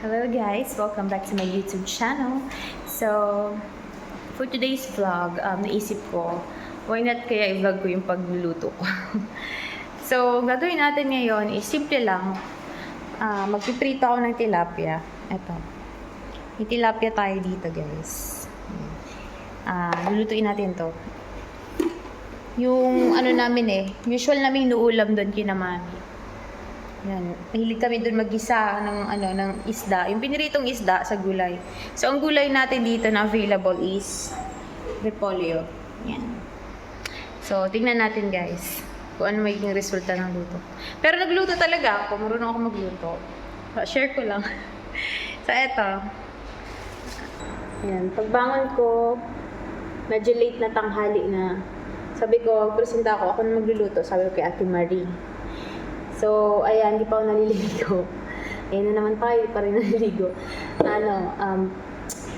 Hello guys! Welcome back to my YouTube channel. So, for today's vlog, naisip ko, why not kaya i-vlog ko yung pagluluto ko. So, gagawin natin ngayon is simple lang. Magpiprito ako ng tilapia. Ito. May tilapia tayo dito guys. Lulutuin natin to. Yung ano namin usual namin inuulam doon kina mami. Yan. Mahilig kami doon mag-gisa ng isda. Yung piniritong isda sa gulay. So, ang gulay natin dito na available is repolyo. Yan. So, tingnan natin guys kung ano magiging resulta ng luto. Pero nagluto talaga ako. Marunong ako magluto. Share ko lang. So, eto. Yan. Pagbangon ko, medyo late na tanghali na. Sabi ko, presenta ako na magluluto. Sabi ko kay Ate Marie. So, ayan, hindi pa ako naliligo. Ayan na naman tayo, pa rin naliligo.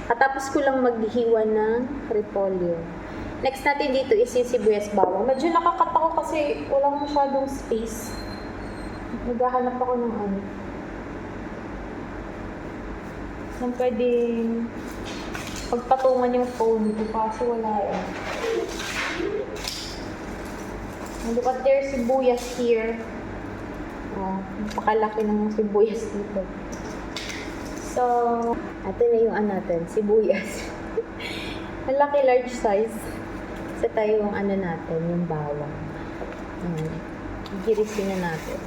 Katapos ko lang maghiwa ng repolyo. Next natin dito is yung sibuyas bawang. Medyo nakakat ako kasi walang masyadong space. Naghahanap ako ng saan pwedeng pagpatungan yung phone ko kasi wala Look at their sibuyas here. Napakalaki ng sibuyas dito. So, ito na yung natin, sibuyas. Ang laki, large size. Isa tayo yung natin, yung bawang. Girisin na natin.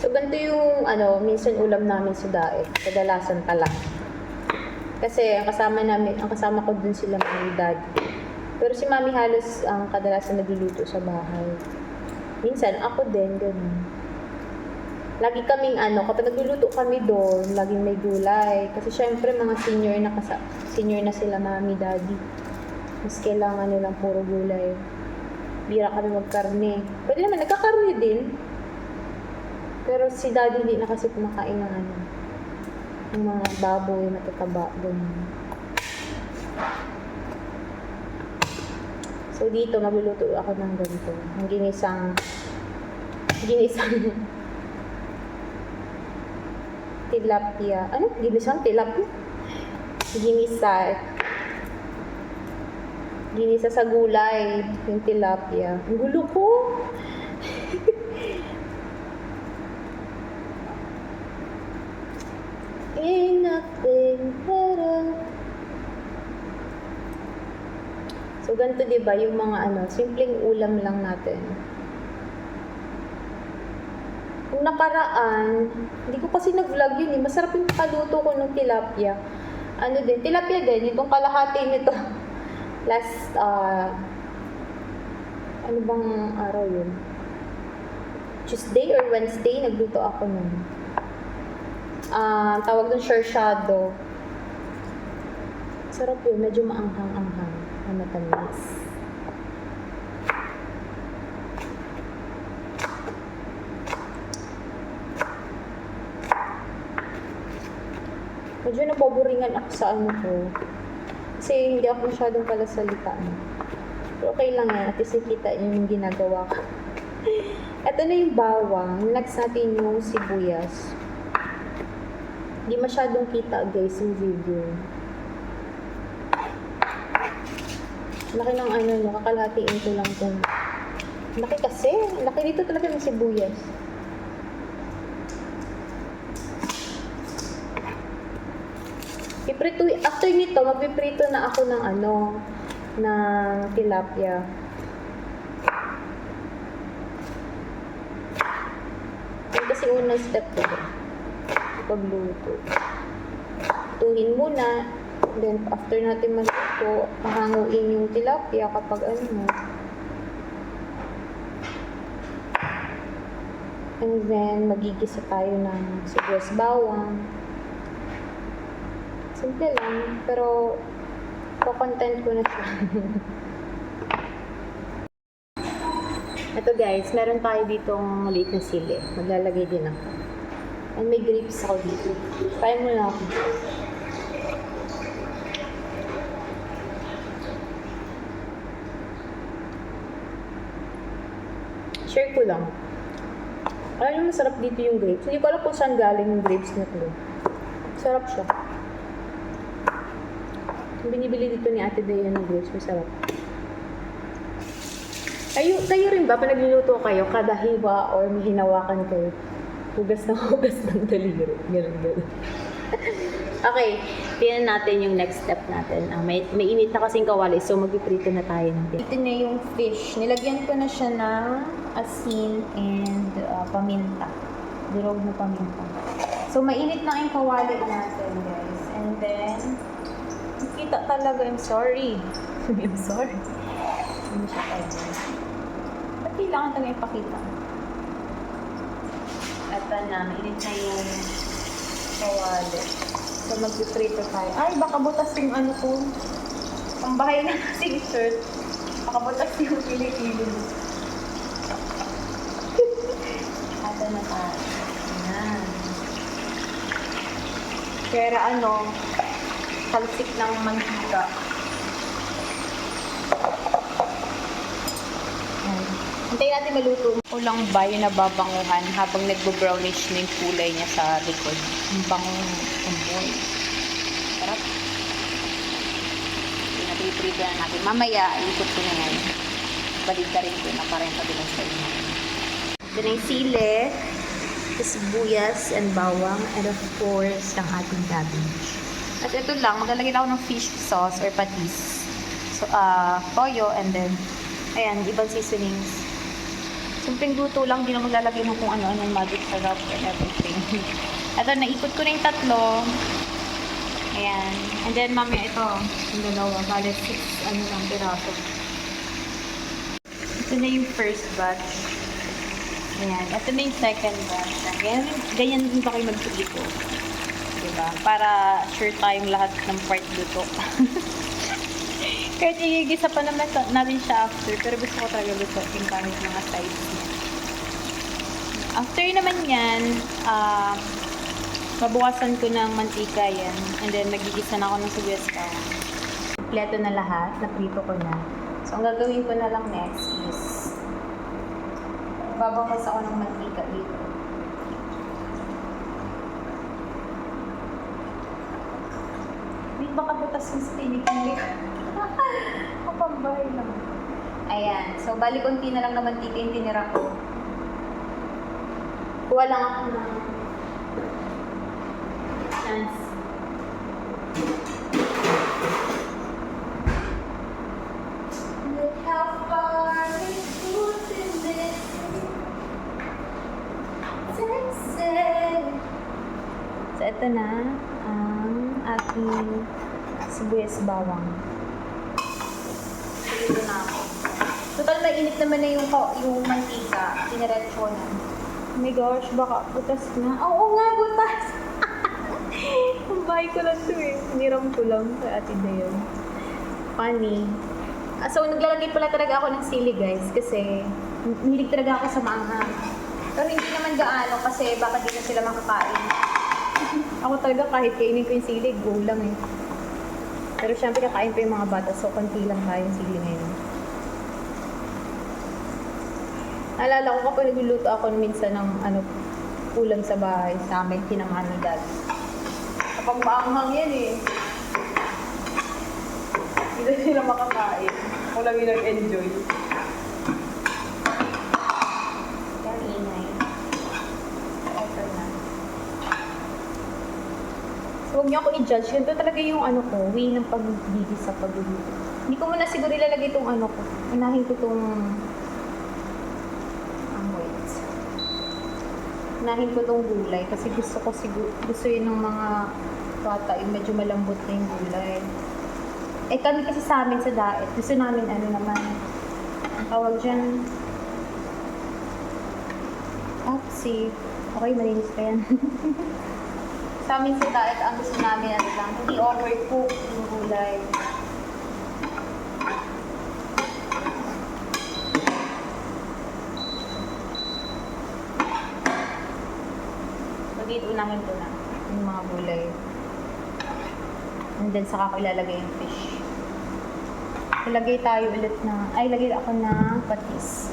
So, ganito yung minsan ulam namin sa daet. Kadalasan pala. Kasi ang kasama ko dun sila mami, daddy. Pero si mami halos ang kadalasan nagluluto sa bahay. Minsan ako din, ganun. Lagi kaming kapag nagluluto kami doon, laging may gulay. Kasi syempre mga senior na sila mami, daddy. Mas kailangan nilang puro gulay. Bira kami magkarne. Pwede naman, nagkakarne din. Pero si daddy hindi na kasi kumakain ng yung mga baboy, matataba doon. So, dito, magluluto ako ng ganito. Ang ginisang tilapia. Ginisang tilapia? Ginisa sa gulay, yung tilapia. Ang gulo ko! Ain't nothing better. So, ganito diba, yung mga simpleng ulam lang natin. Kung nakaraan, hindi ko kasi nag-vlog yun Masarap yung kaluto ko ng tilapia. Tilapia din, itong kalahati nito. Last, ano bang araw yun? Tuesday or Wednesday, nagluto ako nun. Tawag doon shershado. Sarap yun, medyo maanghang-anghang na matamis. Medyo naboboringan ako sa ko. Kasi hindi ako masyadong palasalita. Pero okay lang yan, at least nakita yung ginagawa ko. Ito na yung bawang. Next natin yung sibuyas. Hindi masyadong kita guys yung video. Laki ng kakalahatiin ko lang dun. Laki kasi. Laki dito talaga ng sibuyas. After nito, magpiprito na ako ng ng tilapia. Yan kasi unang step ko pagluto. Tuhin muna. Then, after natin magluto, mahanguin yung tilapia kapag And then, magigisa tayo ng sibuyas bawang. Simple lang, pero content ko na siya. Ito guys, meron tayo ditong maliit na sili. Maglalagay din ako. And may grapes ako dito. Kaya mo na ako. share ko lang. Alam mo, masarap dito yung grapes. Hindi ko alam kung saan galing yung grapes na to. Sarap siya. Yung binibili dito ni Ate Dea ng grapes, masarap. Kayo rin ba, pag nagluluto kayo, kada hiwa or may hinawakan kayo, hugas ng daliri. Ganun. Okay, tingnan natin yung next step natin. May init na kasing kawali, so magpiprito na tayo natin. Ito na yung fish. Nilagyan ko na siya ng asin and paminta. Durog na paminta. So, mainit na yung kawali natin, guys. And then, kita talaga, I'm sorry. I'm sorry. Hindi siya tayo. Ba't kailangan talaga ipakita? Ito na, mainit na yung kawali. So, mag-prito tayo. Ay, baka butas yung ano ko. Ang bahay na kasing shirt. Baka butas yung pili-pili. Ito na tayo. Ayan. Kaya talsik ng mantika. Hintayin natin maluto. Ulang bayo na babanguhan habang nagbo-brownish na yung kulay niya sa likod. Ang bangong amoy. Sarap. Pinapiprito na natin. Mamaya, ikot ko na yan. Balik ka rin ko na parang kabilang sa inyo. Ito na yung sili, sibuyas and bawang, and of course, ang ating cabbage. At ito lang, maglalagay ako ng fish sauce or patis. So, toyo, and then, ayan, ibang seasonings. Simpleng luto lang, di na maglalagay mo kung ano-ano, magic syrup and everything. Ito, naikot ko na yung tatlo. Ayan. And then, mamaya ito, yung dalawa, bale 6, piraso. Ito na yung first batch. Ayan. Ito na yung second batch. Ganyan din pa kayo magprito. Diba? Para sure tayong lahat ng part luto. Kahit igigisa pa naman natin siya after, pero gusto ko talaga luto yung kahit mga sides niya. After naman yan, mabukasan ko ng mantika yan. And then, magigisa na ako ng sibuyas pa. Kompleto na lahat, naprito ko na. So, ang gagawin ko na lang next is, babawas ako ng mantika dito. Wait, baka butas yung stinig ko. Kapambahay lang. Ayan. So, bali konti na lang na mantika yung tinira ko. Kuha lang ako ng chance. Look how far we've put in this sunset. So, ito na ang aking sibuyas bawang. Dito na ako. Total, mainit naman na yung mantika. Tiniretso na. Oh my gosh, baka butas na. Oo nga, butas! Ang bahay ko lang ito eh. Niram ko lang sa Ate Dea. Funny. So, naglalagay pala talaga ako ng sili, guys. Kasi, hilig talaga ako sa maanghang. Pero hindi naman gaano kasi baka di na sila makakain. Ako talaga kahit kainin ko yung sili, go lang eh. Pero syempre kakain pa yung mga bata, so konti lang tayo yung sili ngayon. Naalala ko kapag nagluluto ako minsan ng ulam sa bahay sa amin, tinamahan ng dad. Kapag maanghang yan eh. Hindi sila makakain. Ako lang yung nag-enjoy. Yan, ingay. Ito na. So, huwag niyo ako i-judge. Ganito talaga yung way ng pagbibigis sa pagluluto. Hindi ko muna siguro ilalagay itong ko. Unahin ko itong Unahin ko itong gulay kasi gusto yun ng mga bata yung medyo malambot na yung gulay. Eh kami kasi sa amin sa diet, gusto namin naman, ang tawag dyan, see, okay, malinis pa yan. Sa amin sa diet, ang gusto namin lang, hindi overcook yung gulay. Dito unahin ko na yung mga gulay. And then saka ko ilalagay yung fish. Ilagay tayo ulit lagay ako ng patis.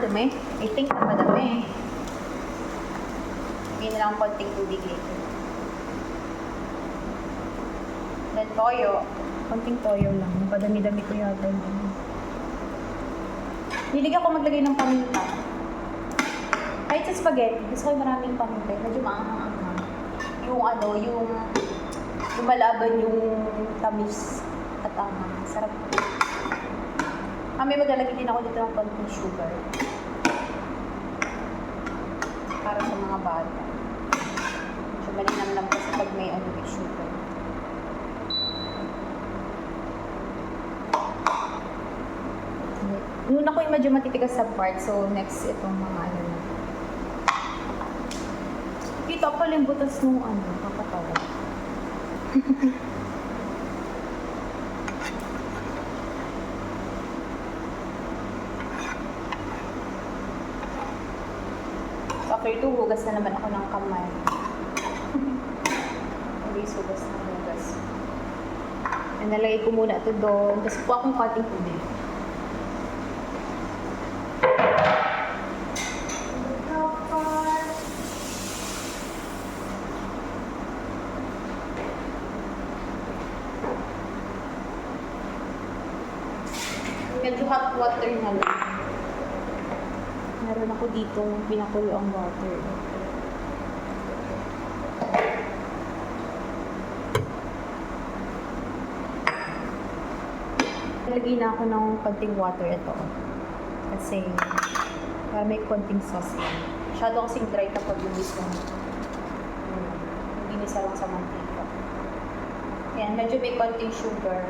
Madami. I think na madami. Bigyan na lang konting tubig later. Then toyo. Konting toyo lang. Napadami-dami ko yata yun. Hilig ako maglagay ng paminta. Kahit sa spaghetti, gusto ko maraming paminta. Medyo maanghang-anghang. Yung lumalaban yung tamis at anghang. Sarap. May maglalagay din ako dito ng konting sugar. Para sa mga bata. So, malinamnam kasi pag may sugar. Noon ako yung medyo matitigas sa part, so next itong mga ano na. Kita pala yung butas nung kakatawa. After 2, hugas na naman ako ng kamay. Hindi hugas na hugas. Nalagay ko muna ito doon. Tapos po akong konting tubig. Medyo hot water na lang. Meron ako dito pinakulo ang water. Nalagay na ako ng konting water ito. Kasi para may konting sauce yan. Masyado kasing dry kapag lumis ko. Hindi nisa lang sa mantika. Yan, medyo may konting sugar.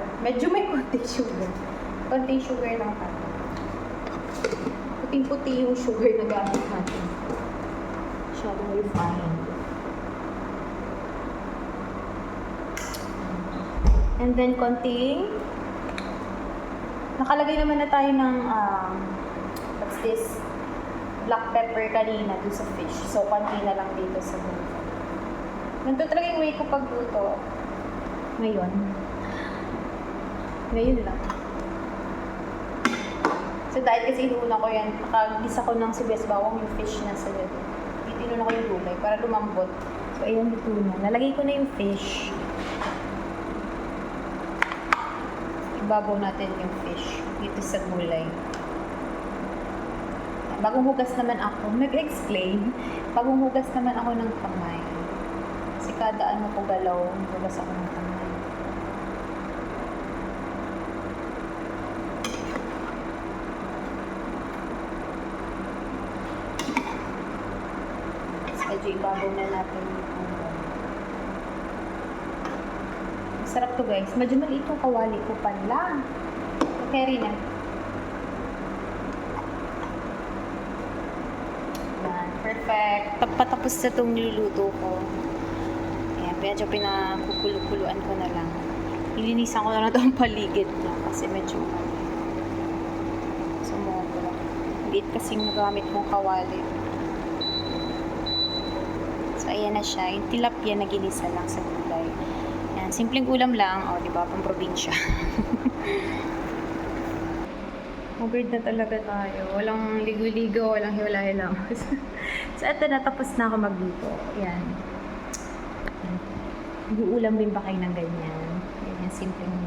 Konting sugar lang tayo. Puting-puti yung sugar na gamit natin. Masyadong refined. And then, konting nakalagay naman na tayo ng what's this? Black pepper kanina doon sa fish. So, konti na lang dito sa buto. Ganito talaga yung way ko pagluto. Ngayon lang. So, dahil kasi inuuna ko yan, nakagisa ko ng sibuyas bawang yung fish na sa loob. Dito inuuna ko yung gulay para lumambot. So, ayan, dito na. Nalagay ko na yung fish. Ibabaw natin yung fish dito sa gulay. Bagong hugas naman ako, mag-explain. Bagong hugas naman ako ng kamay. Kasi kada ko galaw, hugas ako ng kamay. Medyo ibabaw na natin yung masarap to guys. Medyo maliit yung kawali ko pala. Carry na. Yan. Perfect. Patapos na itong niluluto ko. Ayan. Medyo pinakukulu-kuluan ko na lang. Ilinisan ko na lang itong paligid niya kasi medyo sumobra. Liit kasing nagamit mong kawali. So, ayan na siya. Yung tilapia na ginisa lang sa gulay. Yan. Simpleng ulam lang. O, diba? Pang probinsya. Magod na talaga tayo. Walang ligo-ligo, walang hiwalay lang. So, eto na. Tapos na ako magluto. Yan. Mag-uulam din ba kayo ng ganyan? Yan. Simpleng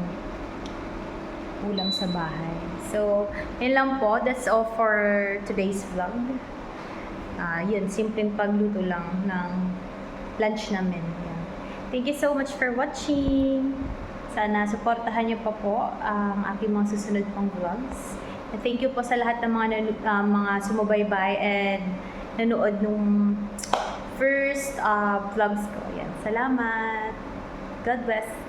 ulam sa bahay. So, yun lang po. That's all for today's vlog. Yun, simpleng pagluto lang ng lunch namin. Yan. Thank you so much for watching. Sana suportahan niyo pa po ang aking mga susunod pang vlogs. And thank you po sa lahat ng mga sumubaybay and nanood nung first vlogs ko. Yan. Salamat. God bless.